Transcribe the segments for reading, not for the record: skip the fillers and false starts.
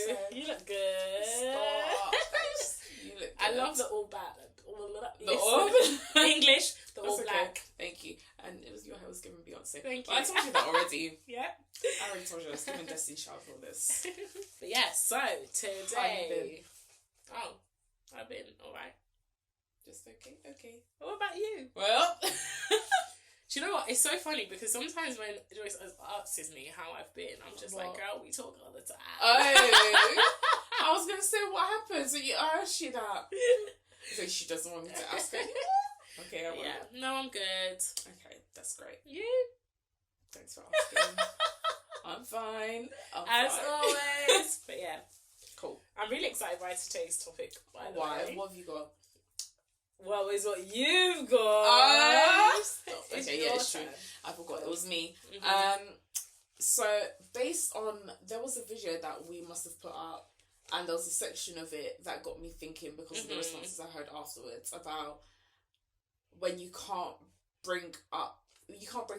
So you look good. Stop. You look good. I love the all black. The all English, the all black. Okay. Thank you. And it was your hair was giving Beyonce. Thank you. But I told you that already. Yeah. I already told you I was giving Destiny Child for this. But yeah, so today. How you been? Oh, I've been alright. Just okay. Okay. What about you? Well. Do you know what? It's so funny because sometimes when Joyce asks me how I've been, I'm just like, girl, we talk all the time. Oh. I was going to say, what happened? So you asked you that. So she doesn't want me to ask anymore? Okay, I will. Yeah. No, I'm good. Okay, that's great. You? Thanks for asking. I'm fine. As always. But yeah. Cool. I'm really excited by today's topic, by the way. What have you got? Well, is what you've got. Okay, yeah, it's true. I forgot. It was me. Mm-hmm. So, based on... There was a video that we must have put up, and there was a section of it that got me thinking because of the responses I heard afterwards about when you can't bring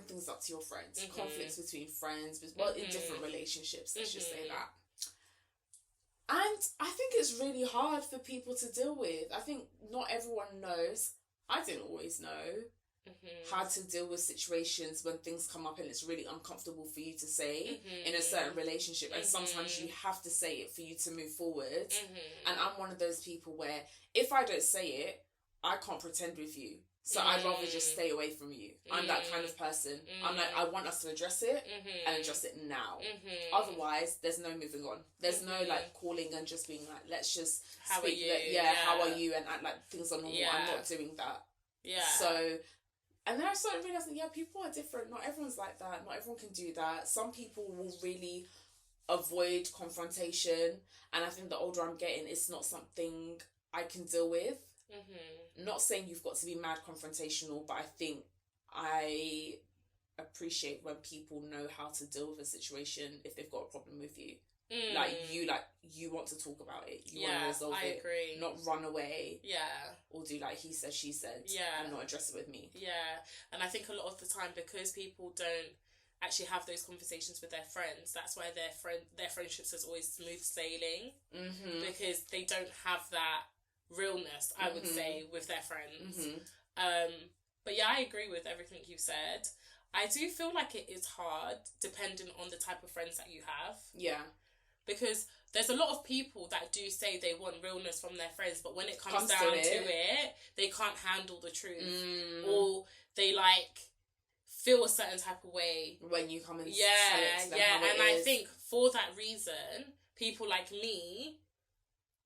things up to your friends. Conflicts between friends, in different relationships, let's just say that. And I think it's really hard for people to deal with. I think not everyone knows. I didn't always know how to deal with situations when things come up and it's really uncomfortable for you to say in a certain relationship. And sometimes you have to say it for you to move forward. And I'm one of those people where if I don't say it, I can't pretend with you. So I'd rather just stay away from you. I'm that kind of person. I'm like, I want us to address it and address it now. Otherwise, there's no moving on. There's no like calling and just being like, let's just how speak. are you? How are you? And act like things are normal. I'm not doing that. Yeah. So, and then I started realizing, people are different. Not everyone's like that. Not everyone can do that. Some people will really avoid confrontation. And I think the older I'm getting, it's not something I can deal with. Not saying you've got to be mad confrontational, but I think I appreciate when people know how to deal with a situation if they've got a problem with you. You want to talk about it. You want to resolve it. Agree. Not run away. Yeah. Or do like he said, she said. Yeah. And not address it with me. Yeah. And I think a lot of the time, because people don't actually have those conversations with their friends, that's why their friendships is always smooth sailing. Because they don't have that realness, I would say, with their friends. But yeah, I agree with everything you said. I do feel like it is hard depending on the type of friends that you have. Yeah. Because there's a lot of people that do say they want realness from their friends, but when it comes down to it, they can't handle the truth. Or they feel a certain type of way. When you come and tell it to them how it is. I think for that reason, people like me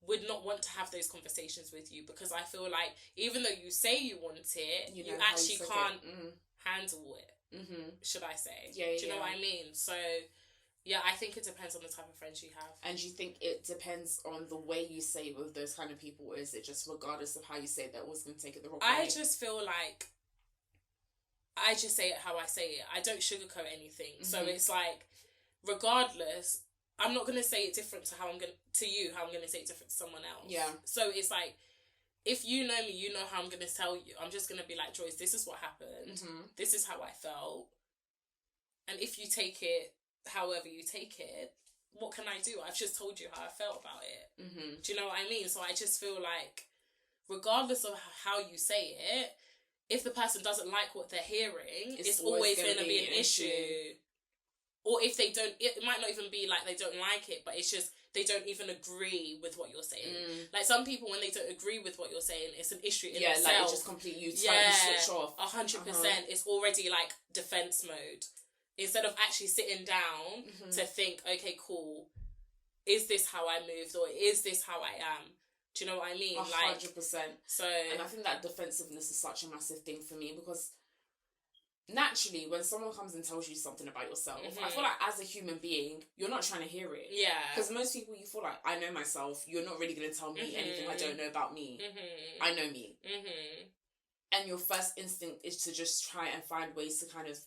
would not want to have those conversations with you, because I feel like even though you say you want it, you actually can't handle it, should I say. Do you know what I mean? So, yeah, I think it depends on the type of friends you have. And do you think it depends on the way you say it with those kind of people, or is it just regardless of how you say it, they're always going to take it the wrong way? I just feel like I just say it how I say it. I don't sugarcoat anything. So it's like, regardless, I'm not going to say it different how I'm going to say it different to someone else. Yeah. So it's like, if you know me, you know how I'm going to tell you. I'm just going to be like, Joyce, this is what happened. This is how I felt. And if you take it however you take it, what can I do? I've just told you how I felt about it. Do you know what I mean? So I just feel like, regardless of how you say it, if the person doesn't like what they're hearing, it's always going to be an issue. Or if they don't, it might not even be like they don't like it, but it's just they don't even agree with what you're saying. Like some people, when they don't agree with what you're saying, it's an issue in itself. Yeah, like it just completely, you switch off. 100%. It's already like defense mode. Instead of actually sitting down to think, okay, cool, is this how I moved, or is this how I am? Do you know what I mean? 100%. So, and I think that defensiveness is such a massive thing for me, because naturally, when someone comes and tells you something about yourself, I feel like as a human being, you're not trying to hear it. Yeah. Because most people, you feel like, I know myself, you're not really going to tell me anything I don't know about me. I know me. And your first instinct is to just try and find ways to kind of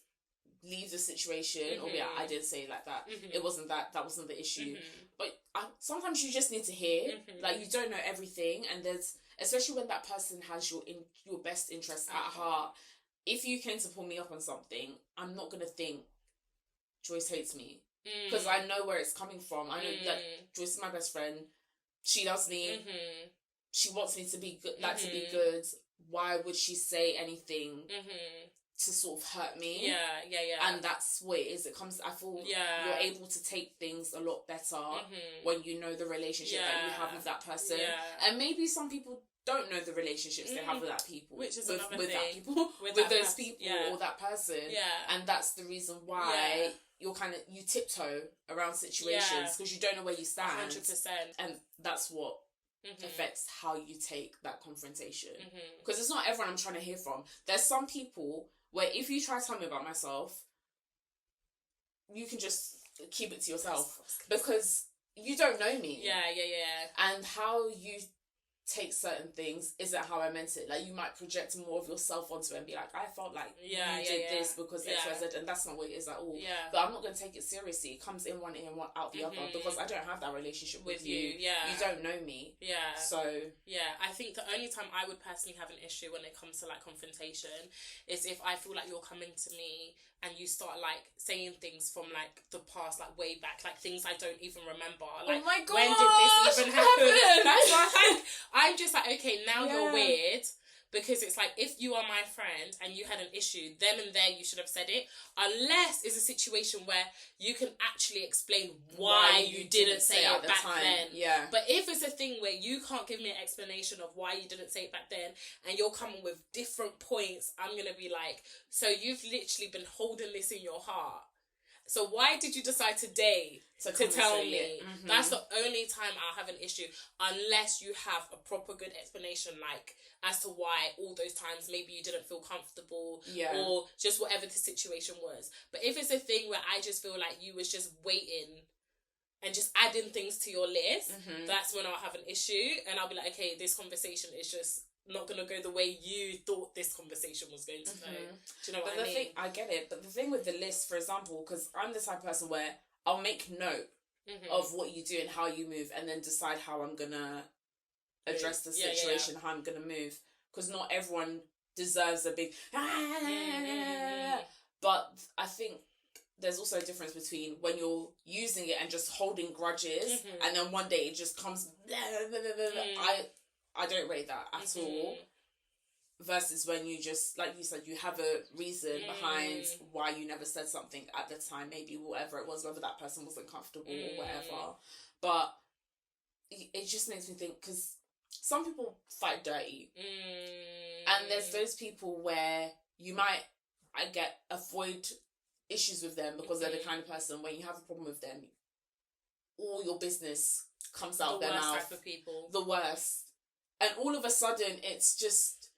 leave the situation or be like, I didn't say it like that. It wasn't that wasn't the issue. But sometimes you just need to hear. Like, you don't know everything, and there's, especially when that person has your best interest at heart. If you came to pull me up on something, I'm not going to think Joyce hates me. because I know where it's coming from. I know that Joyce is my best friend. She loves me. She wants me to be good, to be good. Why would she say anything to sort of hurt me? Yeah. And that's what it is. It comes. I feel you're able to take things a lot better when you know the relationship that you have with that person. And maybe some people don't know the relationships they have with that people, which is with thing. That people, with those people or that person. And that's the reason why you're you tiptoe around situations because you don't know where you stand. 100%. And that's what affects how you take that confrontation. Because it's not everyone I'm trying to hear from. There's some people where if you try to tell me about myself, you can just keep it to yourself because you don't know me. And how you take certain things isn't how I meant it. Like, you might project more of yourself onto it and be like, I felt like you did this because X, Y, Z, and that's not what it is at all. But I'm not going to take it seriously. It comes in one ear and one out the other because I don't have that relationship with you. You don't know me. So I think the only time I would personally have an issue when it comes to like confrontation is if I feel like you're coming to me and you start like saying things from like the past, like way back, like things I don't even remember. Like, oh my god, when did this even happen? That's like, I'm just like, okay, now you're weird. Because it's like, if you are my friend and you had an issue, then and there you should have said it. Unless it's a situation where you can actually explain why you didn't say it back then. But if it's a thing where you can't give me an explanation of why you didn't say it back then, and you're coming with different points, I'm going to be like, so you've literally been holding this in your heart. So why did you decide today to tell me? That's the only time I'll have an issue, unless you have a proper good explanation, like as to why all those times maybe you didn't feel comfortable or just whatever the situation was. But if it's a thing where I just feel like you was just waiting and just adding things to your list, that's when I'll have an issue, and I'll be like, okay, this conversation is just not going to go the way you thought this conversation was going to go. Do you know what I mean? I get it, but the thing with the list, for example, because I'm the type of person where I'll make note of what you do and how you move, and then decide how I'm going to address the situation, how I'm going to move. Because not everyone deserves a big... But I think there's also a difference between when you're using it and just holding grudges, and then one day it just comes... I don't rate that at all. Versus when you just, like you said, you have a reason behind why you never said something at the time, maybe whatever it was, whether that person wasn't comfortable or whatever. But it just makes me think, because some people fight dirty. And there's those people where you might, avoid issues with them because they're the kind of person, when you have a problem with them, all your business comes out their mouth. The worst type of people. The worst. And all of a sudden, it's just...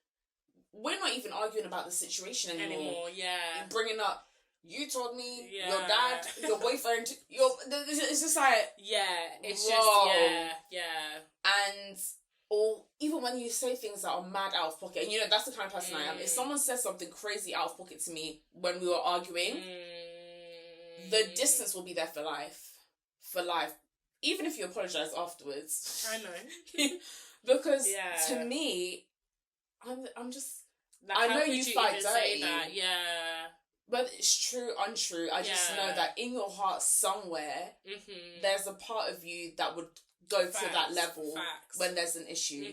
We're not even arguing about the situation anymore. You're bringing up, you told me, your dad, your boyfriend, it's just like... It's whoa. just... And... Or even when you say things that are mad out of pocket, and that's the kind of person I am. If someone says something crazy out of pocket to me when we were arguing, the distance will be there for life. For life. Even if you apologise afterwards. I know. Because to me, I'm just... Like, I know you fight dirty. Whether it's true, untrue, I just know that in your heart somewhere, there's a part of you that would go to that level when there's an issue.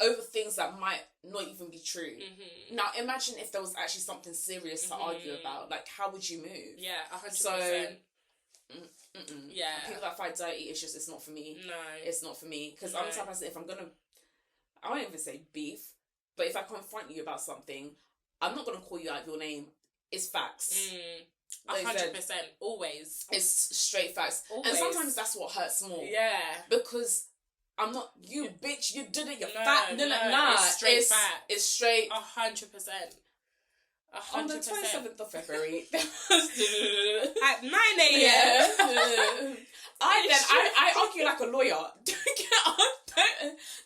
Over things that might not even be true. Now, imagine if there was actually something serious to argue about. Like, how would you move? 100%. So... people that fight dirty, it's not for me. No, it's not for me, because I'm the type of person, if I'm gonna, I won't even say beef, but if I confront you about something, I'm not gonna call you out your name. It's facts. 100%, always. It's straight facts. Always. And sometimes that's what hurts more. Because I'm not, you bitch, you did it, you're fat. No. It's straight facts. It's straight. 100%. On the 27th of February at 9 a.m. I argue like a lawyer.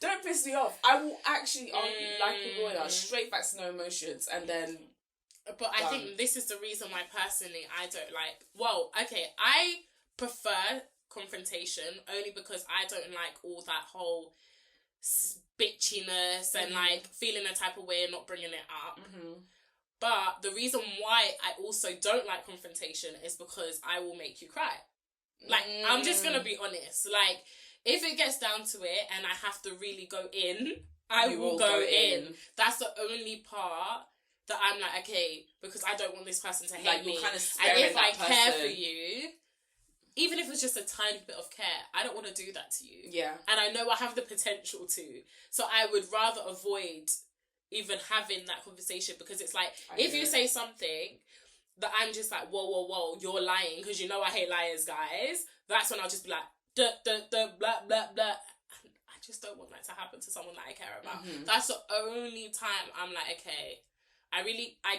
Don't piss me off. I will actually argue like a lawyer, straight facts, no emotions, and then. But I think this is the reason why personally I don't like. Well, okay, I prefer confrontation only because I don't like all that whole bitchiness and like feeling a type of way and not bringing it up. But the reason why I also don't like confrontation is because I will make you cry. Like, I'm just going to be honest. Like, if it gets down to it and I have to really go in, I will go in. That's the only part that I'm like, okay, because I don't want this person to hate me. Kind of and if I care for you, even if it's just a tiny bit of care, I don't want to do that to you. Yeah. And I know I have the potential to. So I would rather avoid even having that conversation, because it's like, if you say something that I'm just like, whoa, you're lying, because you know I hate liars, guys. That's when I'll just be like, blah, blah, blah. I just don't want that to happen to someone that I care about. Mm-hmm. That's the only time I'm like, okay, I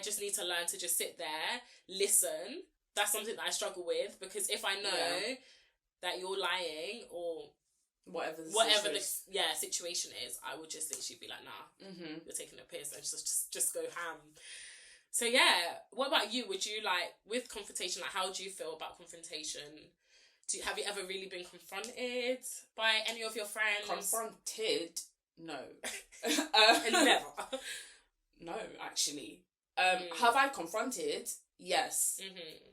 just need to learn to just sit there, listen. That's something that I struggle with, because if I know that you're lying or whatever the situation is, I would just literally be like, nah, you're taking a piss, and just go ham. So yeah, what about you? Would you like, with confrontation, like, how do you feel about confrontation? Have you ever really been confronted by any of your friends? Confronted? No. Never. No, actually. Have I confronted? Yes. Mm-hmm.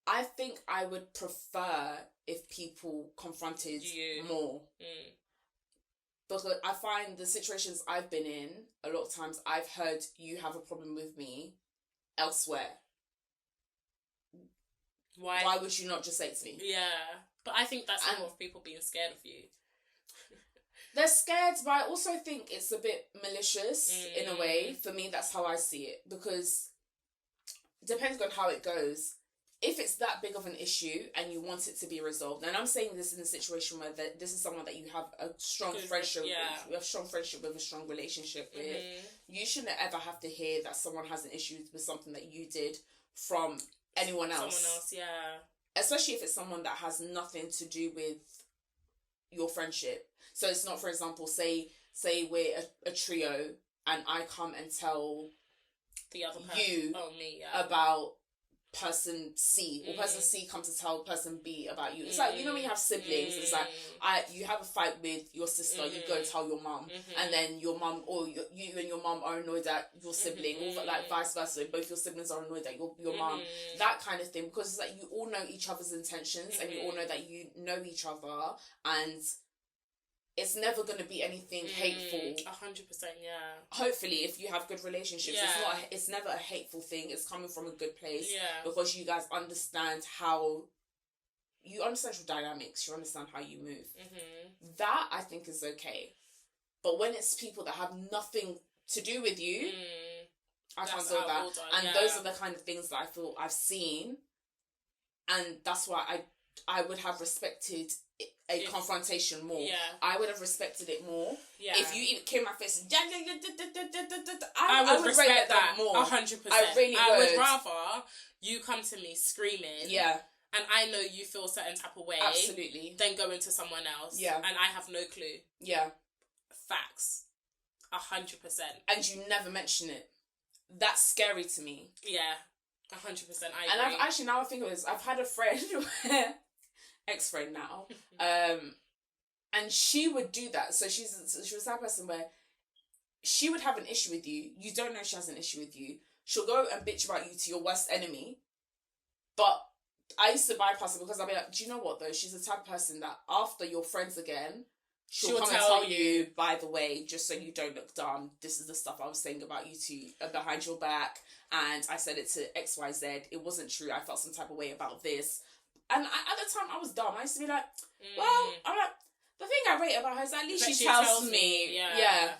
I think I would prefer if people confronted you more. Because I find the situations I've been in, a lot of times I've heard you have a problem with me elsewhere. Why would you not just say it to me? Yeah. But I think that's more of people being scared of you. They're scared, but I also think it's a bit malicious in a way. For me, that's how I see it. Because depending on how it goes, if it's that big of an issue and you want it to be resolved, and I'm saying this in a situation where this is someone that you have a strong friendship with, a strong friendship with, a strong relationship with, you shouldn't ever have to hear that someone has an issue with something that you did from anyone else. Someone else, yeah. Especially if it's someone that has nothing to do with your friendship. So it's not, for example, say we're a trio and I come and tell the other person, you about person C, or person C comes to tell person B about you. It's like, you know, when you have siblings, it's like you have a fight with your sister, you go tell your mum, and then your mum, or you and your mum are annoyed at your sibling, or like vice versa, both your siblings are annoyed at your mum, that kind of thing, because it's like you all know each other's intentions, and you all know that you know each other, and it's never going to be anything hateful. 100%, yeah. Hopefully, if you have good relationships, it's never a hateful thing. It's coming from a good place. Yeah. Because you guys understand you understand your dynamics. You understand how you move. That, I think, is okay. But when it's people that have nothing to do with you, I can't do that. And those are the kind of things that I feel I've seen. And that's why I would have respected a confrontation more. Yeah. I would have respected it more. Yeah. If you came my face, I would respect that more. 100%. I really would. I would rather you come to me screaming. Yeah. And I know you feel a certain type of way. Absolutely. Than go into someone else. Yeah. And I have no clue. Yeah. Facts. 100%. And you never mention it. That's scary to me. Yeah. 100%. I agree. And I've actually, now I think of it, I've had a friend where ex-friend now, and she would do that. So she was that person where she would have an issue with you. You don't know she has an issue with you. She'll go and bitch about you to your worst enemy. But I used to bypass it, because I'll be like, do you know what though? She's the type of person that after you're friends again, she'll come and tell you, by the way, just so you don't look dumb, this is the stuff I was saying about you two behind your back, and I said it to XYZ. It wasn't true. I felt some type of way about this. And at the time, I was dumb. I used to be like, well, I'm like, the thing I rate about her is at least she tells me. Yeah.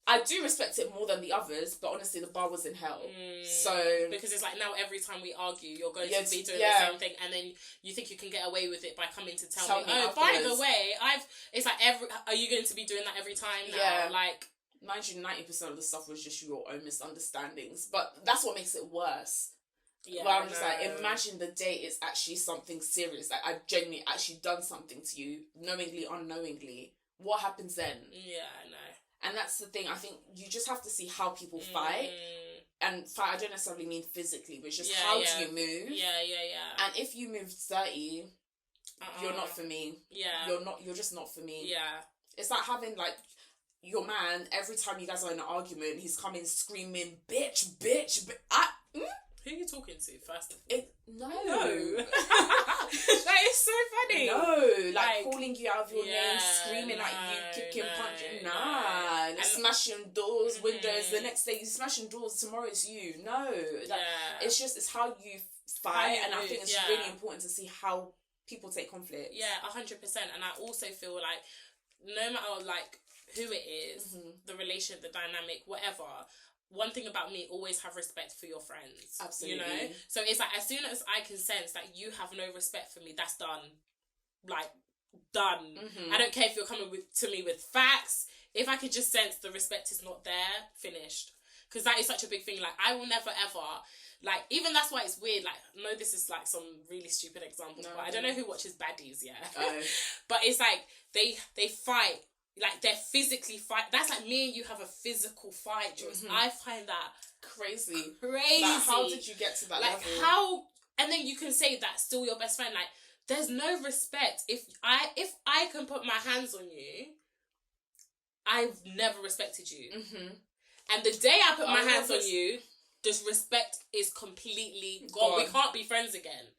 I do respect it more than the others, but honestly, the bar was in hell. So because it's like, now every time we argue, you're going to be doing the same thing, and then you think you can get away with it by coming to tell me, oh, by the way, it's like, are you going to be doing that every time now? Yeah. Like, 90% of the stuff was just your own misunderstandings, but that's what makes it worse. Yeah, I'm just like, imagine the day it's actually something serious. Like, I've genuinely actually done something to you, knowingly, unknowingly. What happens then? Yeah, I know. And that's the thing. I think you just have to see how people fight. And fight, I don't necessarily mean physically, but it's just how do you move? Yeah. And if you move dirty, you're not for me. Yeah. You're just not for me. Yeah. It's like having, like, your man, every time you guys are in an argument, he's coming screaming, bitch. Who are you talking to, first of all? No. That is so funny. No, like calling you out of your name, screaming at you, kicking, punching. Nah. And smashing doors, windows. The next day, you smashing doors. Tomorrow it's you. No. It's how you fight. And I think it's really important to see how people take conflict. Yeah, 100%. And I also feel like no matter like who it is, the relation, the dynamic, whatever, one thing about me, always have respect for your friends. Absolutely. You know? So it's like, as soon as I can sense that you have no respect for me, that's done. Like, done. I don't care if you're coming to me with facts. If I could just sense the respect is not there, finished. Because that is such a big thing. Like, I will never ever, like, even that's why it's weird. Like, I know this is like some really stupid example, but I don't know who watches Baddies, but it's like, they fight. Like, they're physically fight. That's like me and you have a physical fight, Joyce. I find that crazy. Like, how did you get to that level? How? And then you can say that's still your best friend. Like, there's no respect. If I can put my hands on you, I've never respected you. And the day I put my hands on you, this respect is completely gone. We can't be friends again.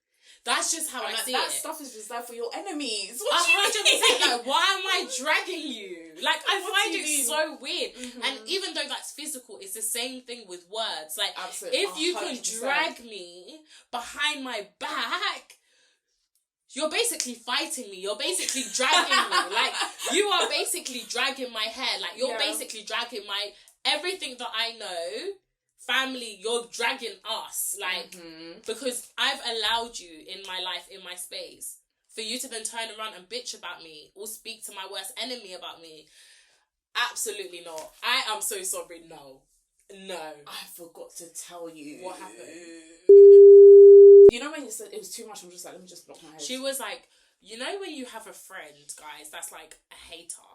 That's just how I see it. That stuff is reserved for your enemies. 100%. Like, why am I dragging you? Like, I find it so weird. And even though that's physical, it's the same thing with words. Like, absolutely. If you can drag me behind my back, you're basically fighting me. You're basically dragging me. Like, you are basically dragging my hair. Like, you're basically dragging my... Everything that I know... Family, you're dragging us, like, because I've allowed you in my life, in my space, for you to then turn around and bitch about me or speak to my worst enemy about me. Absolutely not. I am so sorry. No. I forgot to tell you. What happened? You know when you said it was too much, I'm just like, let me just block my head. She was like, you know when you have a friend, guys, that's like a hater,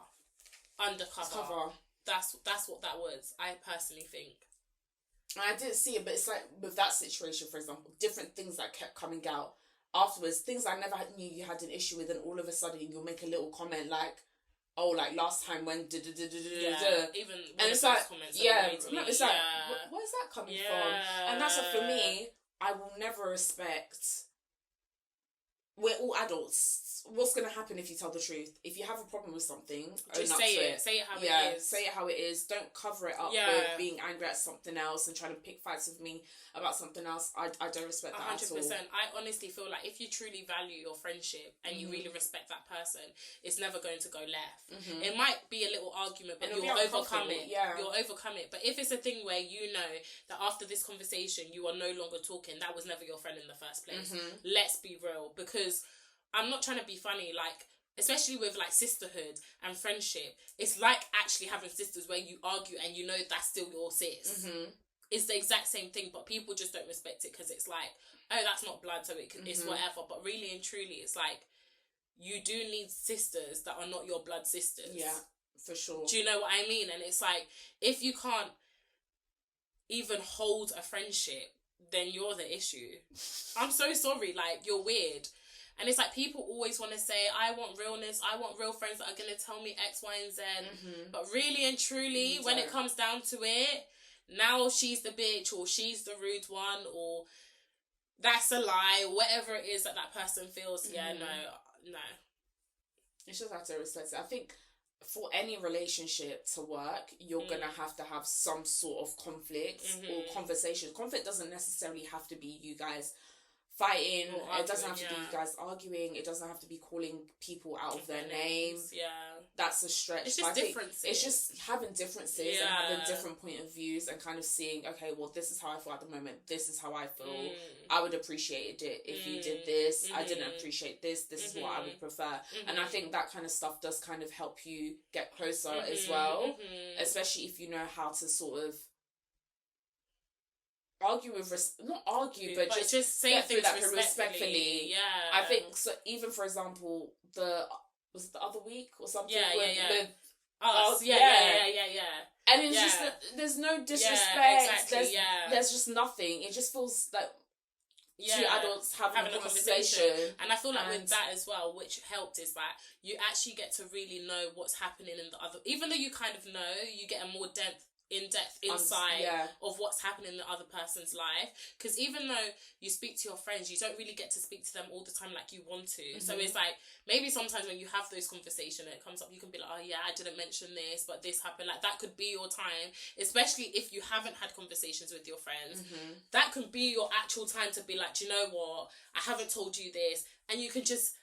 undercover. That's what that was, I personally think. I didn't see it, but it's like with that situation, for example, different things that kept coming out afterwards, things I never knew you had an issue with, and all of a sudden you'll make a little comment like, oh, like last time when even and it's like, it's like, where's that coming from? And that's what, for me, I will never respect. We're all adults. What's going to happen if you tell the truth? If you have a problem with something, just say it. Say it how it is. Say it how it is. Don't cover it up with being angry at something else and trying to pick fights with me about something else. I don't respect that 100%. At all. I honestly feel like if you truly value your friendship and you really respect that person, it's never going to go left. It might be a little argument, but you'll overcome it. You'll overcome it. But if it's a thing where you know that after this conversation you are no longer talking, that was never your friend in the first place. Let's be real, because I'm not trying to be funny, like, especially with, like, sisterhood and friendship, it's like actually having sisters where you argue and you know that's still your sis. It's the exact same thing, but people just don't respect it because it's like, oh, that's not blood, so it's whatever. But really and truly, it's like, you do need sisters that are not your blood sisters. Yeah, for sure. Do you know what I mean? And it's like, if you can't even hold a friendship, then you're the issue. I'm so sorry, like, you're weird. And it's like, people always want to say, I want realness, I want real friends that are going to tell me X, Y, and Z. But really and truly, when it comes down to it, now she's the bitch, or she's the rude one, or that's a lie, or whatever it is that person feels. Yeah, no. You just have to respect it. I think for any relationship to work, you're going to have some sort of conflict or conversation. Conflict doesn't necessarily have to be you guys fighting. It doesn't have to be you guys arguing. It doesn't have to be calling people out of their names. Yeah. That's a stretch. It's just differences. It's just having differences and having different point of views and kind of seeing, okay, well, this is how I feel at the moment. This is how I feel. I would appreciate it if you did this. I didn't appreciate this. This is what I would prefer. And I think that kind of stuff does kind of help you get closer as well. Especially if you know how to sort of argue with not argue, but just say things that respectfully. Yeah, I think so. Even for example, was it the other week or something? With us. And it's just that there's no disrespect. Exactly, there's just nothing. It just feels like two adults having a conversation. And I feel like with that as well, which helped, is that you actually get to really know what's happening in the other, even though you kind of know, you get a more in-depth insight of what's happening in the other person's life. Because even though you speak to your friends, you don't really get to speak to them all the time like you want to. So it's like, maybe sometimes when you have those conversations and it comes up, you can be like, oh yeah, I didn't mention this, but this happened. Like, that could be your time, especially if you haven't had conversations with your friends. That could be your actual time to be like, do you know what, I haven't told you this, and you can just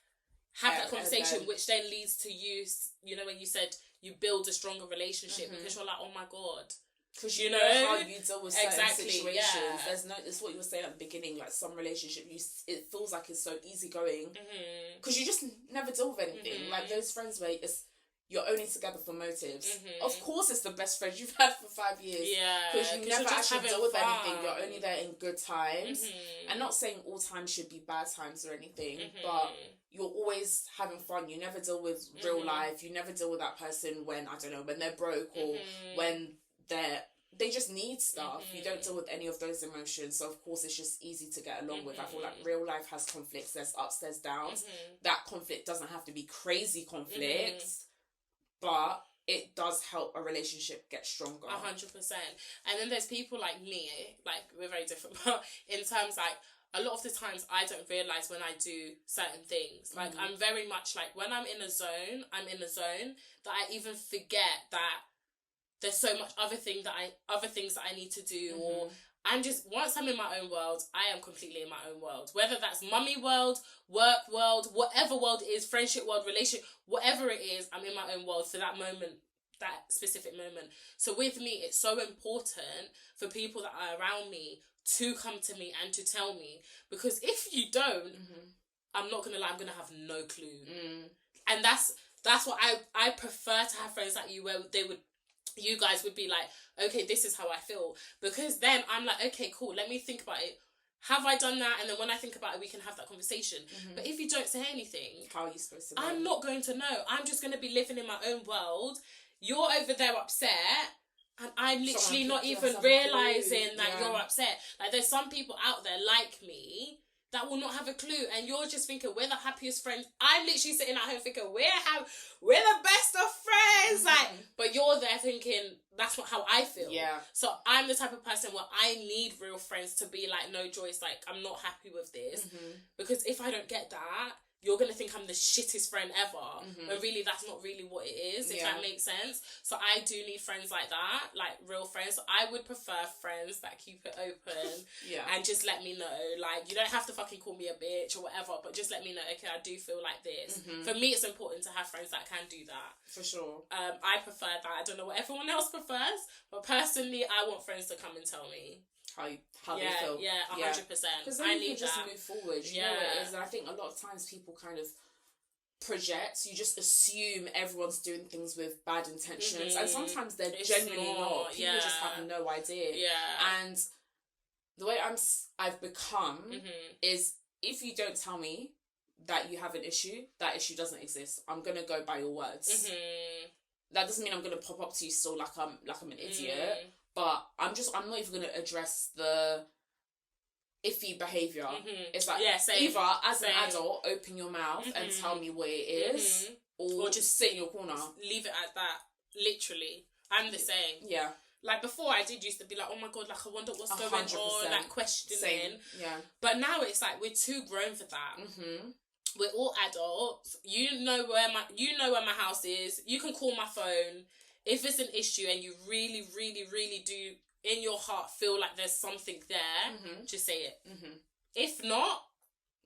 have that conversation, which then leads to you, you know, when you said you build a stronger relationship, because you're like, oh my god, because you know how you deal with certain situations. There's no, it's what you were saying at the beginning, like some relationship, it feels like it's so easygoing because you just never deal with anything. Like those friends where you're only together for motives. Of course, it's the best friends you've had for 5 years. Because you never actually deal with anything. You're only there in good times. And not saying all times should be bad times or anything, but you're always having fun. You never deal with real life. You never deal with that person when, I don't know, when they're broke or when they just need stuff. You don't deal with any of those emotions. So, of course, it's just easy to get along with. I feel like real life has conflicts. There's ups, there's downs. That conflict doesn't have to be crazy conflicts. But it does help a relationship get stronger. 100%. And then there's people like me, like, we're very different, but in terms, like, a lot of the times I don't realise when I do certain things. Like, I'm very much like, when I'm in a zone that I even forget that there's so much other things that I need to do, or I'm just, once I'm in my own world, I am completely in my own world. Whether that's mummy world, work world, whatever world it is, friendship world, relationship, whatever it is, I'm in my own world for that moment, that specific moment. So with me, it's so important for people that are around me to come to me and to tell me. Because if you don't, I'm not going to lie, I'm going to have no clue. And that's what I prefer to have friends like you, where you guys would be like, okay, this is how I feel. Because then I'm like, okay, cool, let me think about it. Have I done that? And then when I think about it, we can have that conversation. But if you don't say anything, how are you supposed to know? I'm not going to know. I'm just going to be living in my own world. You're over there upset, and I'm literally not even realising that you're upset. Like, there's some people out there like me that will not have a clue, and you're just thinking we're the happiest friends. I'm literally sitting at home thinking we're the best of friends, like, but you're there thinking that's not how I feel. So I'm the type of person where I need real friends to be like, no, Joyce, like, I'm not happy with this, because if I don't get that, you're going to think I'm the shittest friend ever, when really that's not really what it is, if that makes sense. So I do need friends like that, like real friends. So I would prefer friends that keep it open and just let me know. Like, you don't have to fucking call me a bitch or whatever, but just let me know, okay, I do feel like this. For me, it's important to have friends that can do that. For sure. I prefer that. I don't know what everyone else prefers, but personally, I want friends to come and tell me how they feel. 100%. Because then you can just move forward. You know what it is. And I think a lot of times people kind of project. You just assume everyone's doing things with bad intentions, and sometimes they're genuinely not. People just have no idea. And the way I've become is, if you don't tell me that you have an issue, that issue doesn't exist. I'm gonna go by your words. That doesn't mean I'm gonna pop up to you still like I'm an idiot. But I'm not even going to address the iffy behaviour. It's like, either as an adult, open your mouth and tell me what it is, or just sit in your corner. Leave it at that. Literally. I'm the same. Yeah. Like, before, I did used to be like, oh my God, like, I wonder what's 100%. Going on, like, questioning. Same. Yeah. But now it's like, we're too grown for that. We're all adults. You know where my house is. You can call my phone. If it's an issue and you really, really, really do in your heart feel like there's something there, just say it. If not,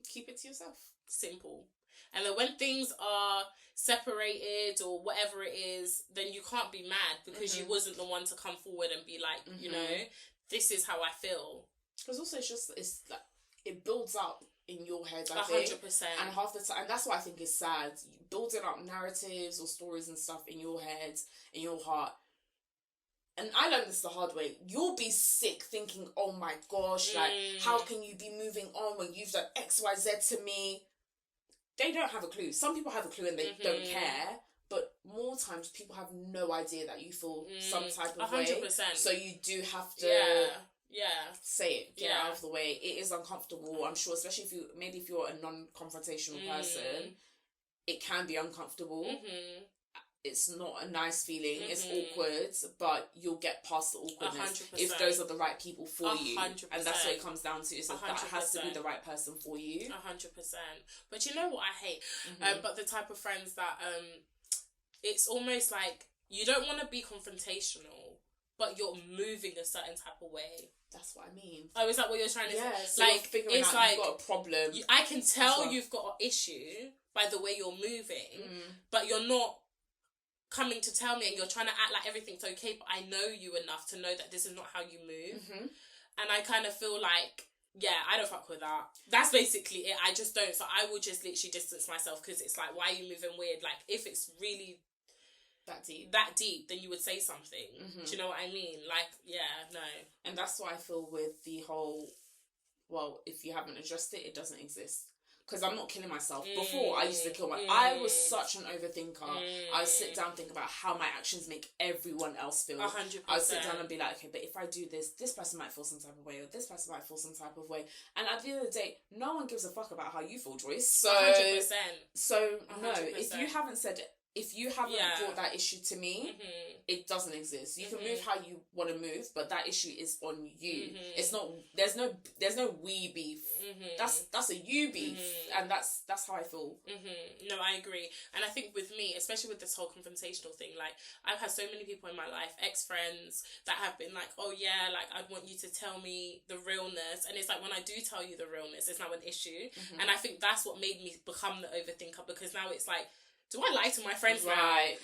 keep it to yourself. Simple. And then when things are separated or whatever it is, then you can't be mad because you wasn't the one to come forward and be like, you know, this is how I feel. Because also it's like, it builds up in your head, I think. 100%. And half the time, and that's what I think is sad, building up narratives or stories and stuff in your head, in your heart. And I learned this the hard way. You'll be sick thinking, oh my gosh, like, how can you be moving on when you've done X, Y, Z to me? They don't have a clue. Some people have a clue and they don't care. But more times, people have no idea that you feel some type of 100%. Way. So you do have to say it. Get it out of the way. It is uncomfortable. I'm sure, especially if you're a non-confrontational person, it can be uncomfortable. It's not a nice feeling. It's awkward, but you'll get past the awkwardness 100%. If those are the right people for 100%. You. And that's what it comes down to. Is that has to be the right person for you. 100%. But you know what I hate? But the type of friends that it's almost like you don't want to be confrontational, but you're moving a certain type of way. That's what I mean. Oh, is that what you're trying to say? So like, figuring out you've got a problem. I can tell you've got an issue by the way you're moving, but you're not coming to tell me, and you're trying to act like everything's okay, but I know you enough to know that this is not how you move. And I kind of feel like, I don't fuck with that. That's basically it. I just don't. So I will just literally distance myself, because it's like, why are you moving weird? Like, if it's really that deep, then you would say something. Do you know what I mean? Like, no. And that's what I feel with the whole, well, if you haven't addressed it, it doesn't exist. Because I'm not killing myself. Before, I used to kill myself. I was such an overthinker. I would sit down and think about how my actions make everyone else feel. 100%. I would sit down and be like, okay, but if I do this, this person might feel some type of way, or this person might feel some type of way. And at the end of the day, no one gives a fuck about how you feel, Joyce. So, 100%. So, no, if you haven't said it, if you haven't brought that issue to me, it doesn't exist. You can move how you want to move, but that issue is on you. It's not. There's no we beef. That's a you beef, and that's how I feel. No, I agree, and I think with me, especially with this whole confrontational thing, like I've had so many people in my life, ex-friends, that have been like, oh yeah, like I'd want you to tell me the realness, and it's like when I do tell you the realness, it's now an issue, and I think that's what made me become the overthinker, because now it's like, do I lie to my friends now?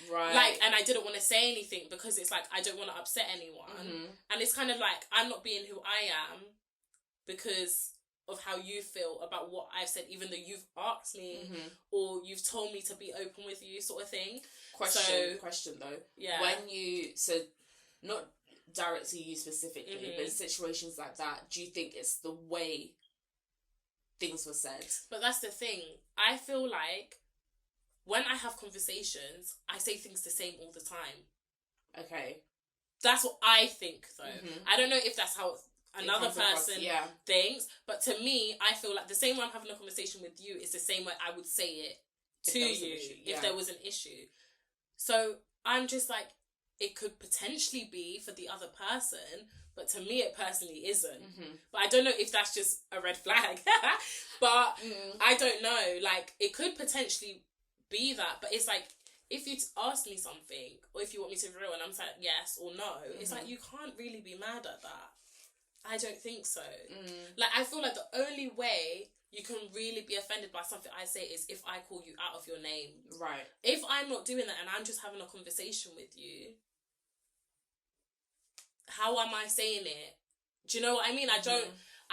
Right. Like, and I didn't want to say anything because it's like, I don't want to upset anyone. And it's kind of like, I'm not being who I am because of how you feel about what I've said, even though you've asked me or you've told me to be open with you, sort of thing. Question though. Yeah. When not direct to you specifically, but in situations like that, do you think it's the way things were said? But that's the thing. I feel like when I have conversations, I say things the same all the time. Okay. That's what I think, though. I don't know if that's how another person thinks, but to me, I feel like the same way I'm having a conversation with you is the same way I would say it to you if there was an issue. So I'm just like, it could potentially be for the other person, but to me, it personally isn't. But I don't know if that's just a red flag. But I don't know. Like, it could potentially be that, but it's like, if you ask me something, or if you want me to be real and I'm saying yes or no, it's like, you can't really be mad at that. I don't think so. Like, I feel like the only way you can really be offended by something I say is if I call you out of your name. Right. If I'm not doing that and I'm just having a conversation with you, how am I saying it? Do you know what I mean? I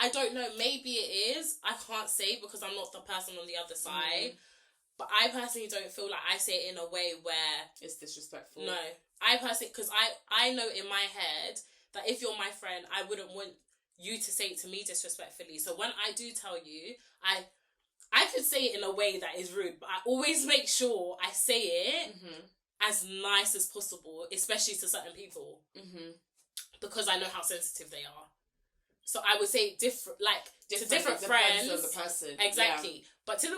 don't know. Maybe it is. I can't say because I'm not the person on the other side. But I personally don't feel like I say it in a way where it's disrespectful. No. I personally, because I know in my head that if you're my friend, I wouldn't want you to say it to me disrespectfully. So when I do tell you, I could say it in a way that is rude, but I always make sure I say it as nice as possible, especially to certain people. Because I know how sensitive they are. So I would say different to different friends. Of the person. Exactly. Yeah. But to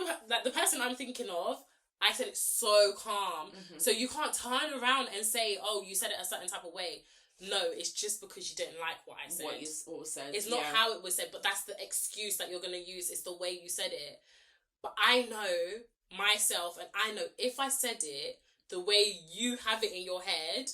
the person I'm thinking of, I said it so calm. So you can't turn around and say, oh, you said it a certain type of way. No, it's just because you didn't like what I said. What was said. It's not how it was said, but that's the excuse that you're going to use. It's the way you said it. But I know myself, and I know if I said it the way you have it in your head,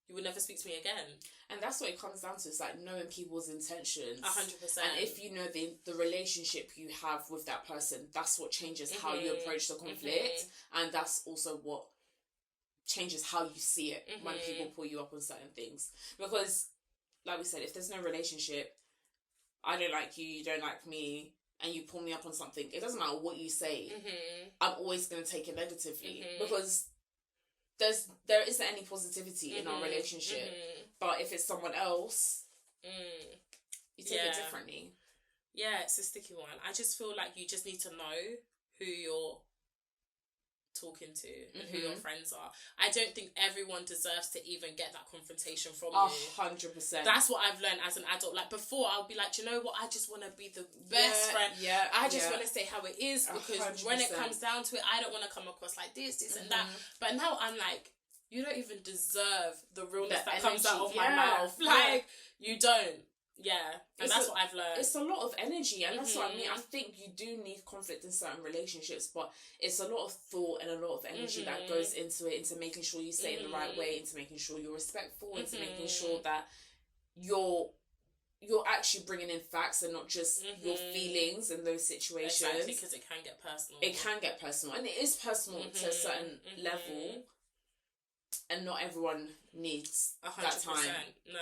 you would never speak to me again. And that's what it comes down to. It's like knowing people's intentions. 100%. And if you know the relationship you have with that person, that's what changes how you approach the conflict. And that's also what changes how you see it when people pull you up on certain things. Because, like we said, if there's no relationship, I don't like you, you don't like me, and you pull me up on something, it doesn't matter what you say, I'm always going to take it negatively. Because there isn't any positivity in our relationship. But if it's someone else, you take it differently. Yeah, it's a sticky one. I just feel like you just need to know who you're talking to and who your friends are. I don't think everyone deserves to even get that confrontation from 100%. That's what I've learned as an adult. Like, before, I'll be like, do you know what? I just want to be the best friend. Yeah. I just want to say how it is, because 100%. when it comes down to it, I don't want to come across like this and that. But now I'm like, you don't even deserve the realness that comes out of my mouth. Like, you don't. Yeah, and that's what I've learned. It's a lot of energy, and that's what I mean. I think you do need conflict in certain relationships, but it's a lot of thought and a lot of energy that goes into it, into making sure you say it in the right way, into making sure you're respectful, into making sure that you're actually bringing in facts and not just your feelings in those situations. Exactly, because it can get personal. It can get personal, and it is personal to a certain level, and not everyone needs 100%, that time. No.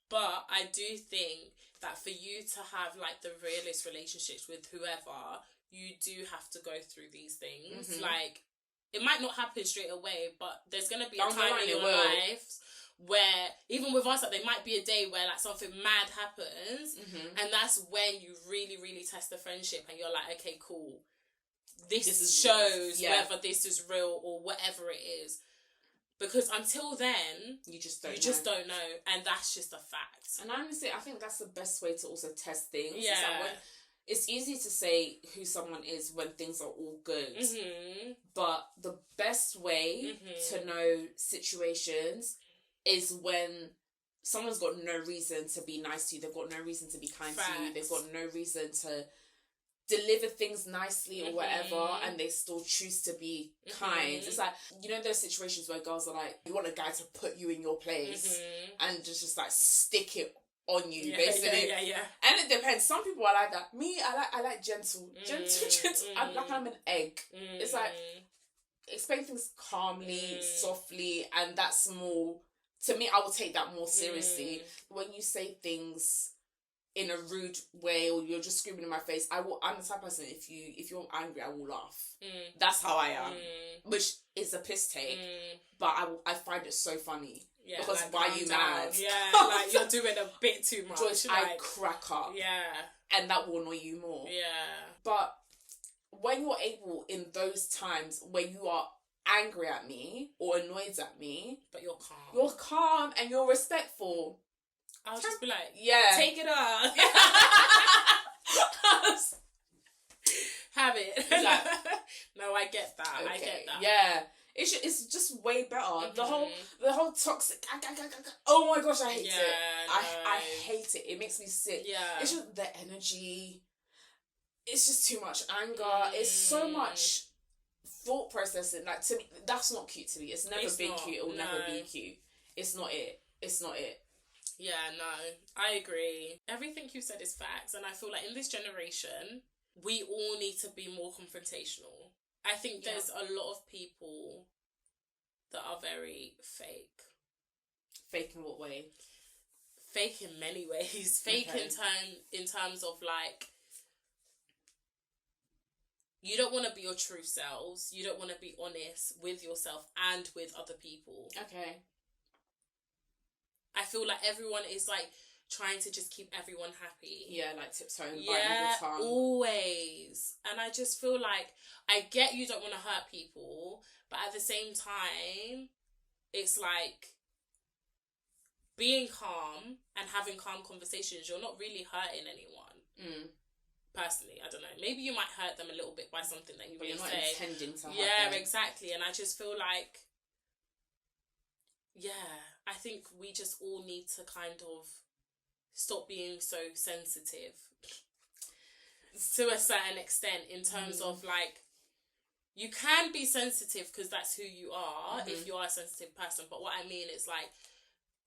But I do think that for you to have, like, the realist relationships with whoever, you do have to go through these things. Like, it might not happen straight away, but there's going to be a time in your life where, even with us, like, there might be a day where, like, something mad happens, and that's when you really, really test the friendship, and you're like, okay, cool. This shows whether this is real or whatever it is. Because until then, you just don't know, and that's just a fact. And honestly, I think that's the best way to also test things. Yeah, it's easy to say who someone is when things are all good, but the best way to know situations is when someone's got no reason to be nice to you. They've got no reason to be kind to you. They've got no reason to deliver things nicely or whatever, and they still choose to be kind. It's like, you know, those situations where girls are like, you want a guy to put you in your place and just like stick it on you, basically. Yeah. And it depends. Some people are like that. Me, I like gentle. I'm an egg. It's like, explain things calmly, softly, and that's more, to me, I will take that more seriously. When you say things in a rude way, or you're just screaming in my face, I'm the type of person, if you're angry, I will laugh. That's how I am. Which is a piss take, but I find it so funny. Yeah, because like, why are you mad? Yeah, like, you're doing a bit too much. Joyce, like, I crack up. Yeah. And that will annoy you more. Yeah. But when you're able, in those times where you are angry at me or annoyed at me, but you're calm. You're calm and you're respectful. I'll just be like, take it up. Have it. Like, no, I get that. Okay. I get that. Yeah. It's just way better. The whole toxic. Oh my gosh, I hate it. No. I hate it. It makes me sick. Yeah. It's just the energy. It's just too much anger. It's so much thought processing. Like, to me, that's not cute to me. It's never been cute. It will never be cute. It's not it. It's not it. Yeah, no, I agree. Everything you said is facts, and I feel like in this generation, we all need to be more confrontational. I think there's a lot of people that are very fake. Fake in what way? Fake in many ways. Fake in terms of, like, you don't want to be your true selves. You don't want to be honest with yourself and with other people. Okay. I feel like everyone is, like, trying to just keep everyone happy. Yeah, like tiptoeing, biting your tongue. Always. And I just feel like, I get you don't want to hurt people, but at the same time, it's like, being calm and having calm conversations, you're not really hurting anyone. Personally, I don't know. Maybe you might hurt them a little bit by something that you may say. But you're not intending to hurt them. Yeah, exactly. And I just feel like, I think we just all need to kind of stop being so sensitive to a certain extent, in terms of, like, you can be sensitive because that's who you are, if you are a sensitive person, but what I mean is, like,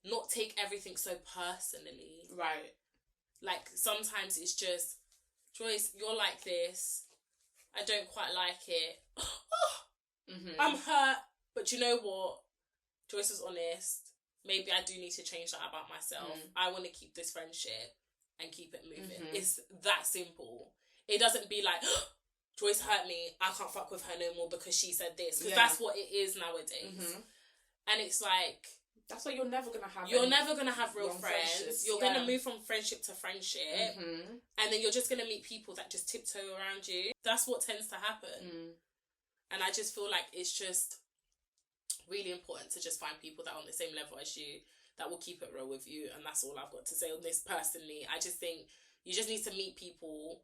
not take everything so personally. Right. Like, sometimes it's just, Joyce, you're like this, I don't quite like it. I'm hurt, but you know what? Joyce was honest. Maybe I do need to change that about myself. I want to keep this friendship and keep it moving. It's that simple. It doesn't be like, Joyce hurt me, I can't fuck with her no more because she said this. Because that's what it is nowadays. And it's like, that's why you're never going to have real friends. You're going to move from friendship to friendship. And then you're just going to meet people that just tiptoe around you. That's what tends to happen. And I just feel like it's just really important to just find people that are on the same level as you, that will keep it real with you. And that's all I've got to say on this personally. I just think you just need to meet people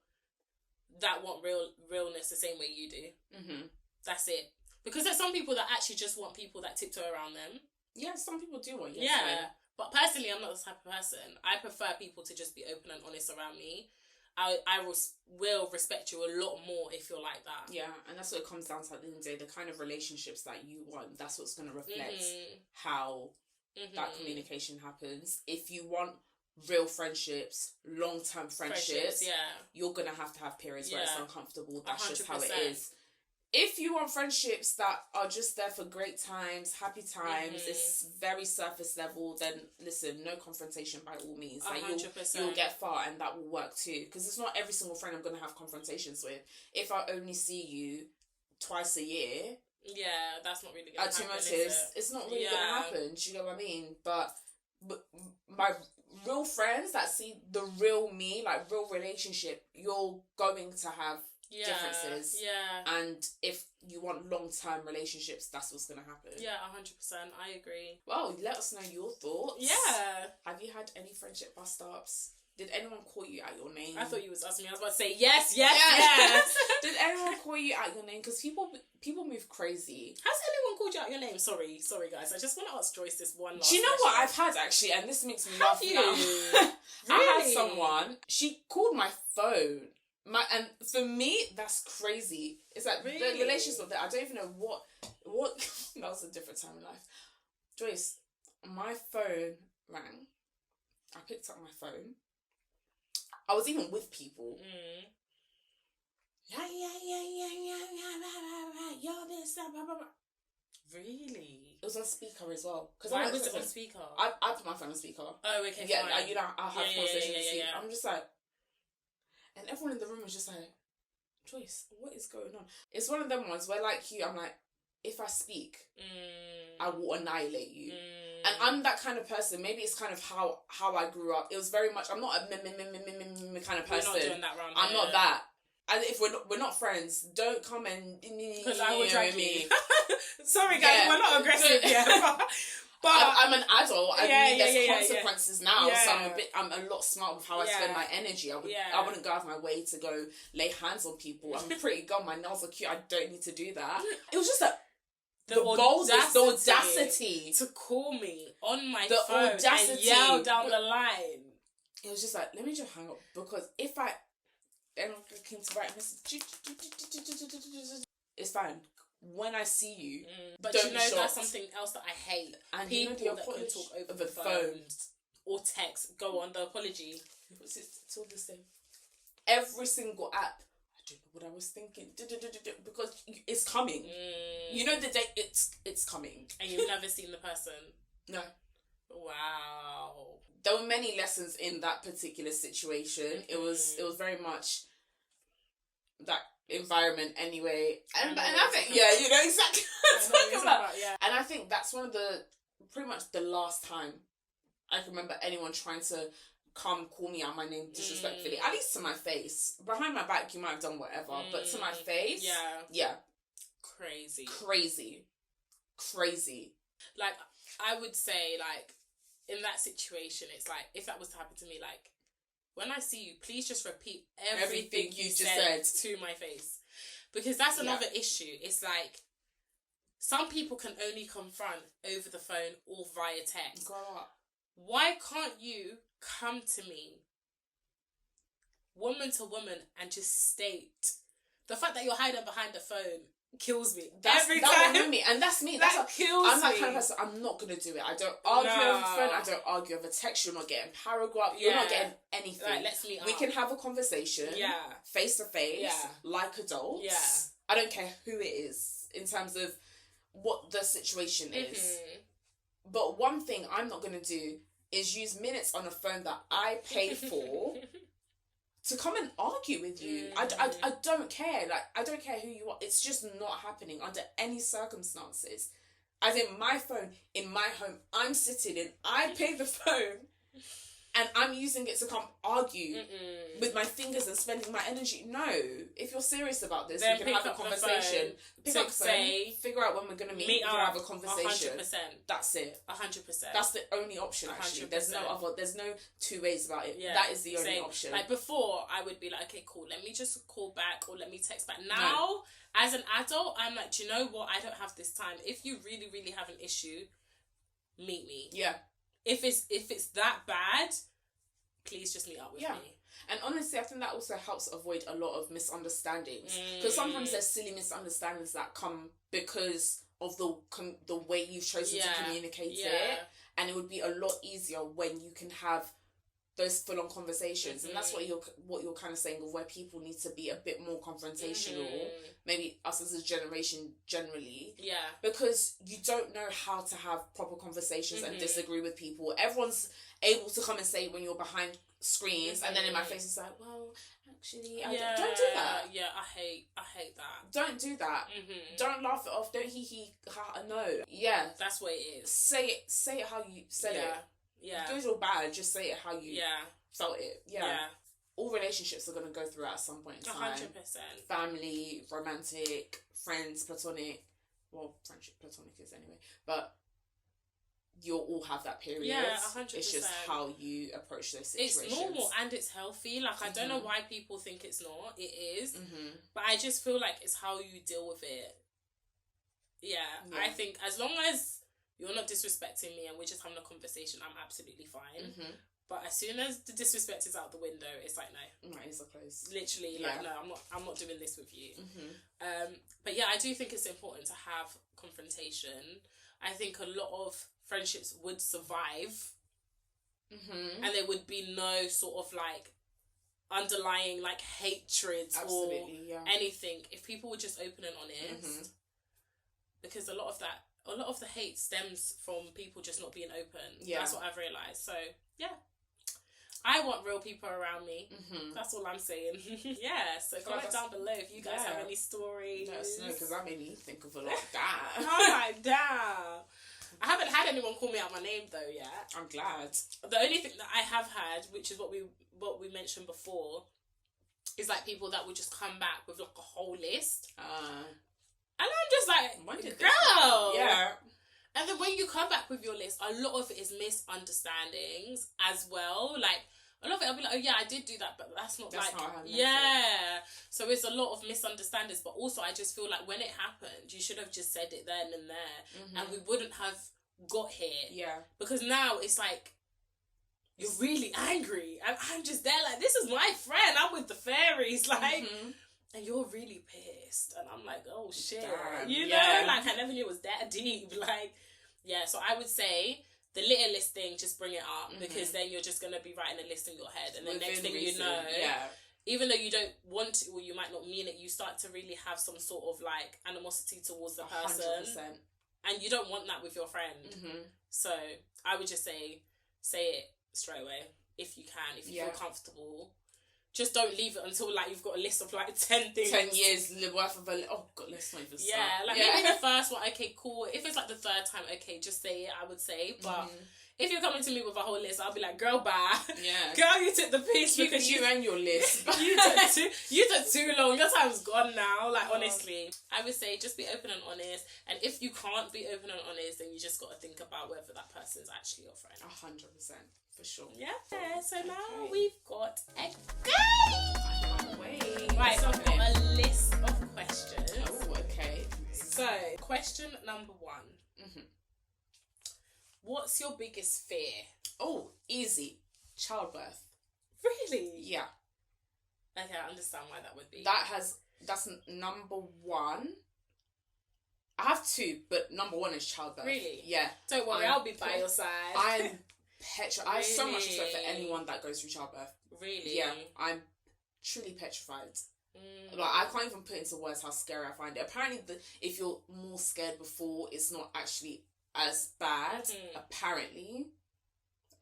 that want realness the same way you do. Mm-hmm. That's it. Because there's some people that actually just want people that tiptoe around them. Yeah, some people do want you. Yeah. But personally, I'm not the type of person. I prefer people to just be open and honest around me. I will respect you a lot more if you're like that. Yeah, and that's what it comes down to at the end of the day. The kind of relationships that you want, that's what's going to reflect how that communication happens. If you want real friendships, long-term friendships, you're going to have periods where it's uncomfortable. That's 100%. Just how it is. If you want friendships that are just there for great times, happy times, it's very surface level, then listen, no confrontation by all means. Like 100%. You'll get far, and that will work too. Because it's not every single friend I'm going to have confrontations with. If I only see you twice a year, that's not really going to happen. It's not really going to happen. Do you know what I mean? But my real friends that see the real me, like real relationship, you're going to have differences. Yeah. And if you want long-term relationships, that's what's going to happen. Yeah, 100%. I agree. Well, let us know your thoughts. Yeah. Have you had any friendship bust-ups? Did anyone call you out your name? I thought you was asking me. I was about to say yes. Did anyone call you out your name? Because people move crazy. Has anyone called you out your name? Sorry, guys. I just want to ask Joyce this one last Do you know question. what I've had, actually? And this makes me laugh now. Really? I had someone, she called my phone. And for me, that's crazy. It's like the relationship that I don't even know what that was a different time in life. Joyce, my phone rang. I picked up my phone. I was even with people. Yeah. Yo, this, blah, blah, blah. Really? It was on speaker as well. Why was it on speaker? I put my phone on speaker. Oh, okay, yeah, fine. You know, I'll have conversations with you. I'm just like, and everyone in the room was just like, Joyce, what is going on? It's one of them ones where, like you, I'm like, if I speak, I will annihilate you. And I'm that kind of person. Maybe it's kind of how I grew up. It was very much, I'm not a kind of person. You're not doing that round I'm not that. And if we're not friends, don't come and... Because I will drag you. Sorry, guys, we're not aggressive yet. But I'm an adult. There's consequences now. So I'm a lot smart with how I spend my energy. I wouldn't go out of my way to go lay hands on people. I'm pretty gone. My nails are cute. I don't need to do that. It was just the audacity to call me on my phone and yell down the line. It was just like, let me just hang up, because if I then came to write a message, it's fine. When I see you, but don't you know that's something else that I hate. And people you know that can talk over the phone or text. Go on the apology. It's all the same. Every single app. I don't know what I was thinking, because it's coming. You know the day it's coming, and you've never seen the person. No. Wow. There were many lessons in that particular situation. It was very much that environment anyway, and I think you know exactly what I'm talking about. And I think that's one of the pretty much the last time I can remember anyone trying to come call me out my name disrespectfully, at least to my face. Behind my back you might have done whatever, but to my face, crazy. Like, I would say, like, in that situation, it's like, if that was to happen to me, like, when I see you, please just repeat everything you just said to my face. Because that's another issue. It's like, some people can only confront over the phone or via text. Grow up. Why can't you come to me, woman to woman, and just state? The fact that you're hiding behind the phone kills me. Every time. Will me. And that's me. That kills me. I'm that kind of person. I'm not going to do it. I don't argue over the phone. I don't argue over text. You're not getting paragraph. You're not getting anything. Like, let's meet up. We can have a conversation. Face to face. Like adults. I don't care who it is in terms of what the situation is. But one thing I'm not going to do is use minutes on a phone that I paid for to come and argue with you. I don't care. Like, I don't care who you are. It's just not happening under any circumstances. As in, my phone, in my home, I'm sitting in, I pay the phone. and I'm using it to come argue with my fingers and spending my energy. No. If you're serious about this, then we can have a conversation. Pick up the phone, figure out when we're going to meet, we can have a conversation. 100%. That's it. 100%. That's the only option, actually. 100%. There's no two ways about it. Yeah, that is the only same. option. Like, before, I would be like, okay, cool, let me just call back or let me text back. Now, as an adult, I'm like, do you know what? I don't have this time. If you really, really have an issue, meet me. Yeah. If it's that bad, please just meet up with me. And honestly, I think that also helps avoid a lot of misunderstandings. Because sometimes there's silly misunderstandings that come because of the way you've chosen to communicate it. And it would be a lot easier when you can have those full-on conversations. And that's what you're kind of saying, of where people need to be a bit more confrontational. Maybe us as a generation generally. Yeah. Because you don't know how to have proper conversations and disagree with people. Everyone's able to come and say when you're behind screens, and then in my face it's like, well, actually, don't do that. Yeah, I hate that. Don't do that. Don't laugh it off. Don't hee ha. No. Yeah, that's what it is. Say it how you said it. Yeah. Good or bad, just say it how you felt it. Yeah. All relationships are gonna go through at some point in time. 100%. Family, romantic, friends, platonic. Well, friendship, platonic is anyway, but you'll all have that period. Yeah, 100%. It's just how you approach those situations. It's normal and it's healthy. Like, I don't know why people think it's not. It is. But I just feel like it's how you deal with it. Yeah. I think as long as you're not disrespecting me and we're just having a conversation, I'm absolutely fine. But as soon as the disrespect is out the window, it's like, no. My eyes are closed. Literally, like, no, I'm not doing this with you. But yeah, I do think it's important to have confrontation. I think a lot of friendships would survive, and there would be no sort of like underlying like hatred or anything if people were just open and honest. Because a lot of the hate stems from people just not being open. That's what I've realised. So yeah, I want real people around me. That's all I'm saying. So comment down below if you guys have any stories. Let us know, because that made me think of a lot. Damn. Oh my damn. I haven't had anyone call me out my name though yet. I'm glad. The only thing that I have had, which is what we mentioned before, is like people that would just come back with like a whole list. And I'm just like, girl. Yeah. And then when you come back with your list, a lot of it is misunderstandings as well. Like, a lot of it, I'll be like, oh yeah, I did do that, but that's not how I So it's a lot of misunderstandings, but also I just feel like when it happened, you should have just said it then and there, and we wouldn't have got here. Yeah. Because now it's like, you're really angry, and I'm just there like, this is my friend, I'm with the fairies, like, and you're really pissed, and I'm like, oh shit. Damn, you know, like, I never knew it was that deep, like, so I would say, the little list thing, just bring it up, because then you're just going to be writing a list in your head, and the next thing you know, even though you don't want to, or you might not mean it, you start to really have some sort of like animosity towards the person, 100%. And you don't want that with your friend. So I would just say it straight away if you can, if you feel comfortable. Just don't leave it until like you've got a list of like 10 things. 10 years worth of let's not even start. Maybe the first one, okay, cool. If it's like the third time, okay, just say it, I would say. But if you're coming to me with a whole list, I'll be like, girl, bye. Yeah. Girl, you took the piece because you and your list. you took too long. Your time's gone now. Like, honestly, I would say just be open and honest. And if you can't be open and honest, then you just got to think about whether that person's actually your friend. 100%. For sure. Yeah. So now we've got a game. Right, so I've got a list of questions. Oh, okay. So, question number 1. What's your biggest fear? Oh, easy. Childbirth. Really? Yeah. Okay, I understand why that would be. That's number 1. I have 2, but number 1 is childbirth. Really? Yeah. Don't worry, I'll be by your side. I have so much respect for anyone that goes through childbirth. Really? Yeah. I'm truly petrified. Like, I can't even put into words how scary I find it. Apparently, if you're more scared before, it's not actually as bad. Apparently.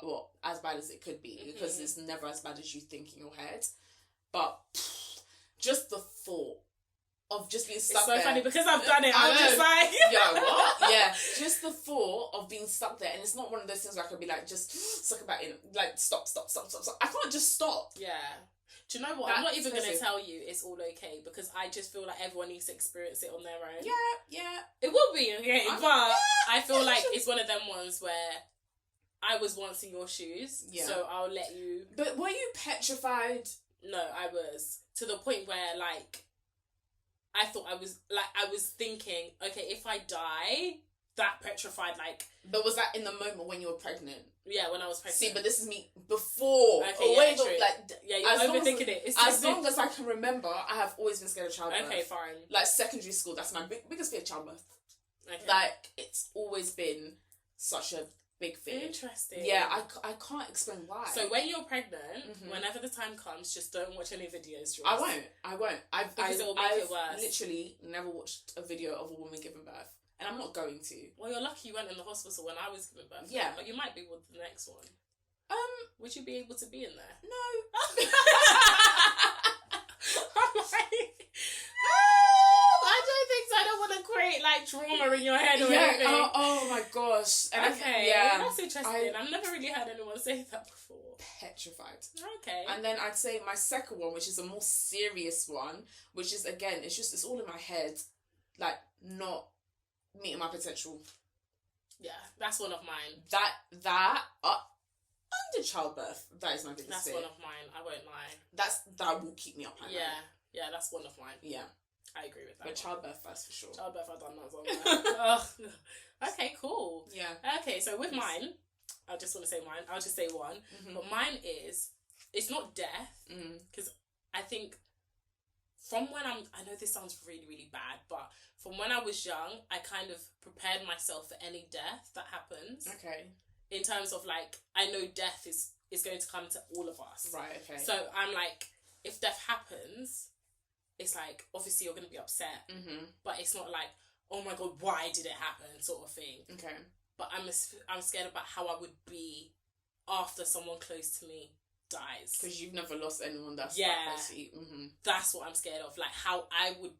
Well, as bad as it could be. Because it's never as bad as you think in your head. But just the thought of just being stuck it's so there. funny because I've done it. I'm just like... yeah, what? Yeah, just the thought of being stuck there. And it's not one of those things where I can be like, just suck it back in. Like, stop. I can't just stop. Yeah. Do you know what? I'm not even going to tell you it's all okay because I just feel like everyone needs to experience it on their own. Yeah. It will be okay, but I feel like it's one of them ones where I was once in your shoes, so I'll let you... But were you petrified? No, I was. To the point where, like, I thought I was thinking, okay, if I die, that petrified, like... But was that in the moment when you were pregnant? Yeah, when I was pregnant. See, but this is me before. Okay, you're overthinking it. As long as I can remember, I have always been scared of childbirth. Okay, fine. Like, secondary school, that's my biggest fear, childbirth. Okay. Like, it's always been such a big fear. Interesting. Yeah, I can't explain why. So when you're pregnant, whenever the time comes, just don't watch any videos. Joyce. I won't. Because it will make it worse. Literally never watched a video of a woman giving birth. And I'm not going to. Well, you're lucky you went in the hospital when I was giving birth. Yeah. But you might be with the next one. Would you be able to be in there? No. I don't think so. I don't want to create like trauma in your head or anything. Oh my gosh. And okay. That's interesting. I've never really heard anyone say that before. Petrified. Okay. And then I'd say my second one, which is a more serious one, which is again, it's all in my head, like not meeting my potential. Yeah, that's one of mine. That under childbirth, that is my biggest That's fear. one of mine. I won't lie. That will keep me up at night. Yeah, that's one of mine. Yeah, I agree with that. But childbirth first for sure. Childbirth, I've done that as well. Okay, cool. Yeah. Okay, so with mine, I just want to say mine. I'll just say one, but mine is it's not death because I think from when I know this sounds really really bad, but from when I was young, I kind of prepared myself for any death that happens. Okay. In terms of like, I know death is going to come to all of us. Right, okay. So I'm like, if death happens, it's like, obviously you're going to be upset. But it's not like, oh my God, why did it happen sort of thing. Okay. But I'm scared about how I would be after someone close to me dies. Because you've never lost anyone that's that close to you. That's what I'm scared of. Like, how I would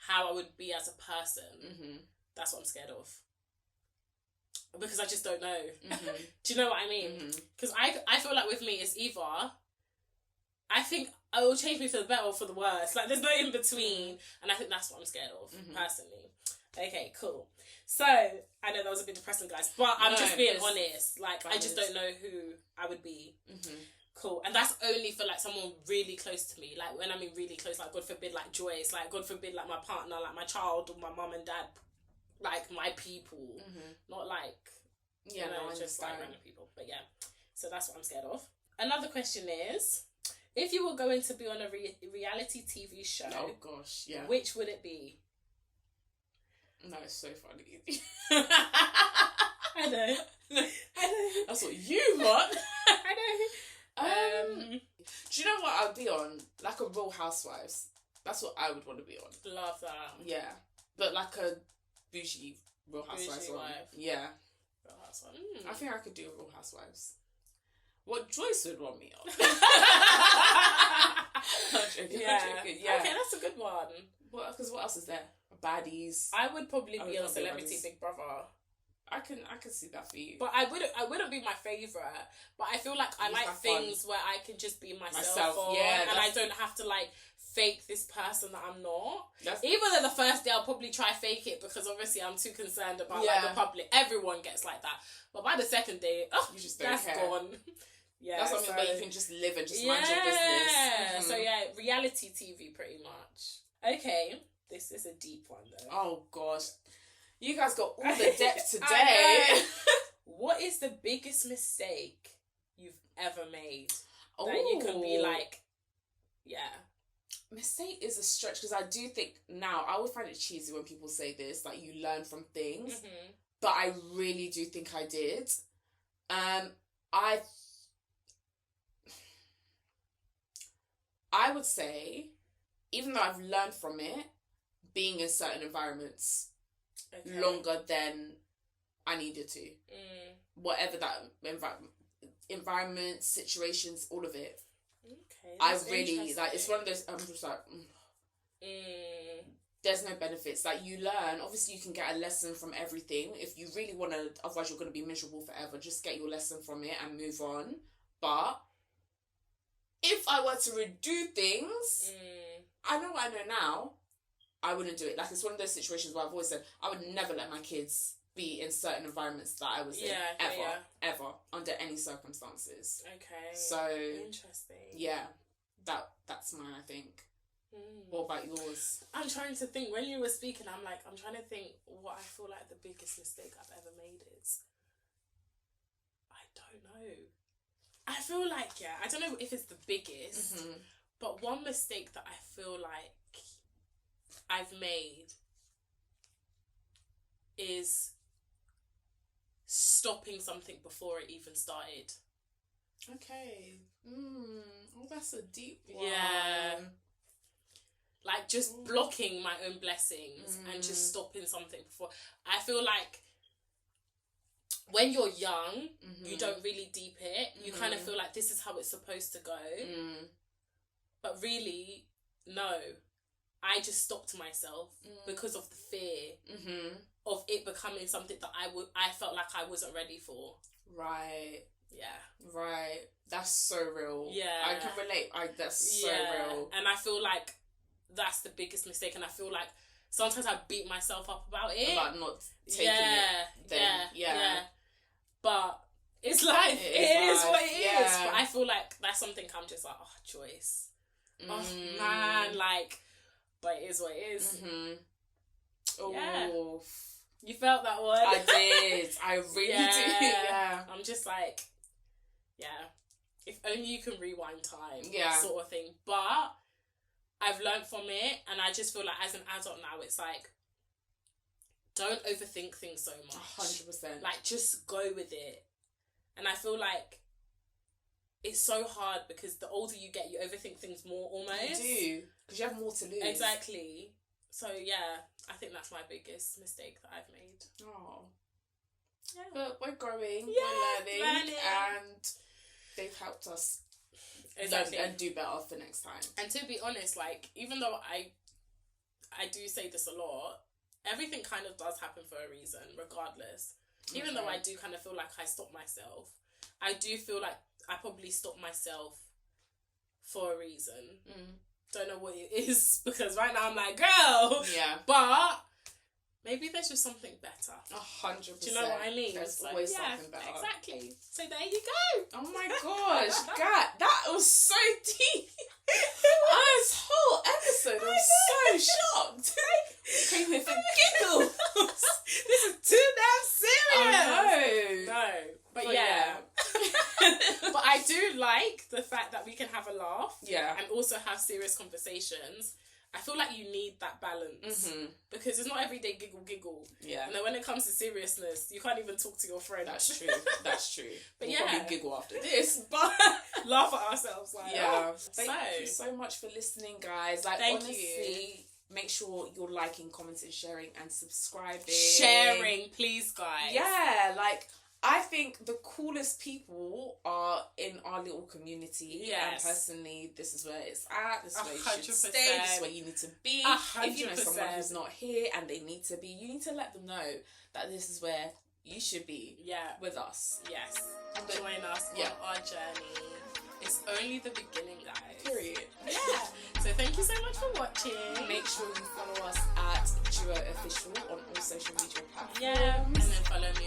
how I would be as a person. That's what I'm scared of. Because I just don't know. Do you know what I mean? Because I feel like with me, it's either... I think it will change me for the better or for the worse. Like, there's no in between. And I think that's what I'm scared of, personally. Okay, cool. So, I know that was a bit depressing, guys. But I'm just being honest. Like, I just don't know who I would be. Cool. And that's only for, like, someone really close to me. Like, when I mean really close, like, God forbid, like, Joyce. Like, God forbid, like, my partner, like, my child or my mum and dad. Like, my people. Not, like, just, like, random people. But, yeah. So, that's what I'm scared of. Another question is, if you were going to be on a reality TV show... Oh, gosh, yeah. Which would it be? No, it's so funny. I know. That's what you want. I know. Do you know what I'd be on? Like a Real Housewives. That's what I would want to be on. Love that. Yeah. But like a bougie Real Housewives one. Yeah. Real Housewives. I think I could do a Real Housewives. What Joyce would want me on. I'm joking. Yeah. Okay, that's a good one. Because what else is there? Baddies. I would probably be on Celebrity Big Brother. I can see that for you. But I wouldn't be my favourite. But I feel like I like things where I can just be myself on, and I don't have to like fake this person that I'm not. Even though the first day I'll probably try fake it because obviously I'm too concerned about like the public. Everyone gets like that. But by the second day, you just don't care. Gone. Yeah, that's something where you can just live and just mind your business. So yeah, reality TV pretty much. Okay, this is a deep one though. Oh gosh, you guys got all the depth today. What is the biggest mistake you've ever made that you can be like, mistake is a stretch because I do think now I would find it cheesy when people say this, like you learn from things, but I really do think I did. I would say, even though I've learned from it, being in certain environments longer than I needed to. Whatever that environment, situations, all of it. Okay. I really, like, it's one of those, I'm just like, There's no benefits. Like, you learn, obviously you can get a lesson from everything. If you really want to, otherwise you're going to be miserable forever, just get your lesson from it and move on. But if I were to redo things, I know what I know now, I wouldn't do it. Like, it's one of those situations where I've always said, I would never let my kids be in certain environments that I was in. Ever, under any circumstances. Okay. So, interesting. Yeah, that's mine, I think. What about yours? I'm trying to think. When you were speaking, I'm trying to think what I feel like the biggest mistake I've ever made is. I don't know. I feel like, I don't know if it's the biggest, but one mistake that I feel like I've made is stopping something before it even started. Okay. Oh, that's a deep one. Yeah. Like, just blocking my own blessings and just stopping something before. I feel like when you're young, you don't really deep it. You kind of feel like this is how it's supposed to go. But really, no. I just stopped myself because of the fear of it becoming something that I felt like I wasn't ready for. Right. Yeah. Right. That's so real. Yeah. I can relate. That's so real. And I feel like that's the biggest mistake, and I feel like sometimes I beat myself up about it. About not taking it. Then, yeah. But it's life. It is what it is. Yeah. But I feel like that's something I'm just like, Joyce. Oh, man, like, but it is what it is. Oh. Yeah. You felt that one? I did. I really did. Yeah. I'm just like, if only you can rewind time. Yeah. Sort of thing. But I've learned from it, and I just feel like as an adult now, it's like, don't overthink things so much. 100%. Like, just go with it. And I feel like it's so hard because the older you get, you overthink things more almost. You do. Because you have more to lose. Exactly. So, I think that's my biggest mistake that I've made. Oh. Yeah. But we're growing, we're learning, and they've helped us learn and do better for next time. And to be honest, like, even though I do say this a lot, everything kind of does happen for a reason, regardless. Even though I do kind of feel like I stopped myself, I do feel like I probably stopped myself for a reason. Don't know what it is, because right now I'm like, girl. Yeah. But maybe there's just something better. 100%. Do you know what I mean? There's always something better. Exactly. So there you go. Oh my gosh, God, that was so deep. This whole episode, I'm so shocked. Came here for giggles. This is too damn serious. I know. No. But yeah. But I do like the fact that we can have a laugh. Yeah. And also have serious conversations. I feel like you need that balance. Because it's not everyday giggle. Yeah. And then when it comes to seriousness, you can't even talk to your friend. That's true. That's true. But we'll probably giggle after this, but laugh at ourselves. Like, Thank you so much for listening, guys. Like, honestly, make sure you're liking, commenting, sharing, and subscribing. Sharing, please, guys. Yeah, like, I think the coolest people are in our little community. Yes. And personally, this is where it's at. This is where you should stay. This is where you need to be. 100%. If you know someone who's not here and they need to be, you need to let them know that this is where you should be. Yeah. With us. Yes. Join us on our journey. It's only the beginning, guys. Period. Yeah. So thank you so much for watching. Make sure you follow us at Duo Official on all social media platforms. Yeah. And then follow me